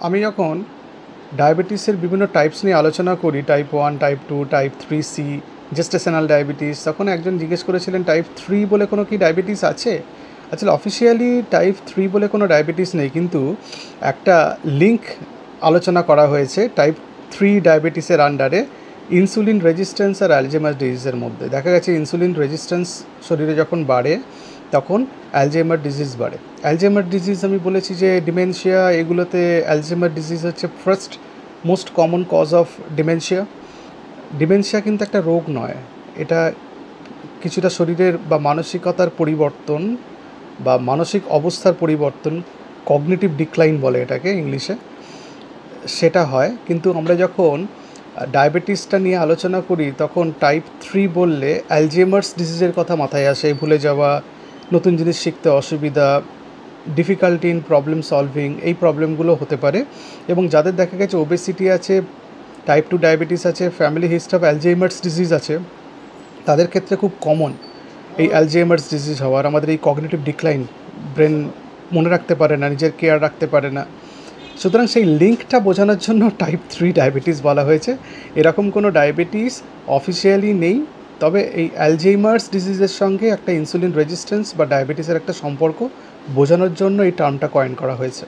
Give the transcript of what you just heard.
আমি যখন ডায়াবেটিসের বিভিন্ন টাইপস নিয়ে আলোচনা করি, type 1, type 2, type 3C, gestational diabetes, তখন একজন জিজ্ঞেস করেছিলেন টাইপ 3 বলে কোনো কি ডায়াবেটিস আছে? আসলে অফিসিয়ালি টাইপ 3 বলে কোনো ডায়াবেটিস নেই, কিন্তু একটা লিঙ্ক আলোচনা করা হয়েছে টাইপ 3 ডায়াবেটিসের আন্ডারে ইনসুলিন রেজিস্ট্যান্স আর অ্যালঝেইমার ডিজিজের মধ্যে। দেখা গেছে ইনসুলিন রেজিস্ট্যান্স শরীরে যখন বাড়ে তখন অ্যালঝেইমার ডিজিজ বাড়ে। অ্যালঝেইমার ডিজিজ আমি বলেছি যে ডিমেনশিয়া, এগুলোতে অ্যালঝেইমার ডিজিজ হচ্ছে first most common cause of dementia. Dementia কিন্তু একটা রোগ নয়, এটা কিছুটা শরীরের বা মানসিকতার পরিবর্তন বা মানসিক অবস্থার পরিবর্তন, কগনিটিভ ডিক্লাইন বলে এটাকে ইংলিশে, সেটা হয়। কিন্তু আমরা যখন ডায়াবেটিসটা নিয়ে আলোচনা করি তখন টাইপ 3 বললে অ্যালঝেইমার্স ডিজিজের কথা মাথায় আসে, ভুলে যাওয়া, নতুন জিনিস শিখতে অসুবিধা, ডিফিকাল্টি ইন প্রবলেম সলভিং, এই প্রবলেমগুলো হতে পারে। এবং যাদের দেখা গেছে ওবেসিটি আছে, টাইপ 2 ডায়াবেটিস আছে, ফ্যামিলি হিস্ট্রি অফ অ্যালঝেইমার্স ডিজিজ আছে, তাদের ক্ষেত্রে খুব কমন এই অ্যালঝেইমার্স ডিজিজ হওয়ার। আমাদের এই কগনিটিভ ডিক্লাইন, ব্রেন মনে রাখতে পারে না, নিজের কেয়ার রাখতে পারে না। সুতরাং সেই লিঙ্কটা বোঝানোর জন্য টাইপ 3 ডায়াবেটিস বলা হয়েছে। এরকম কোনো ডায়াবেটিস অফিসিয়ালি নেই, তবে এই অ্যালঝেইমার্স ডিজিজের সঙ্গে একটা ইনসুলিন রেজিস্ট্যান্স বা ডায়াবেটিসের একটা সম্পর্ক বোঝানোর জন্য এই টার্মটা কয়েন করা হয়েছে।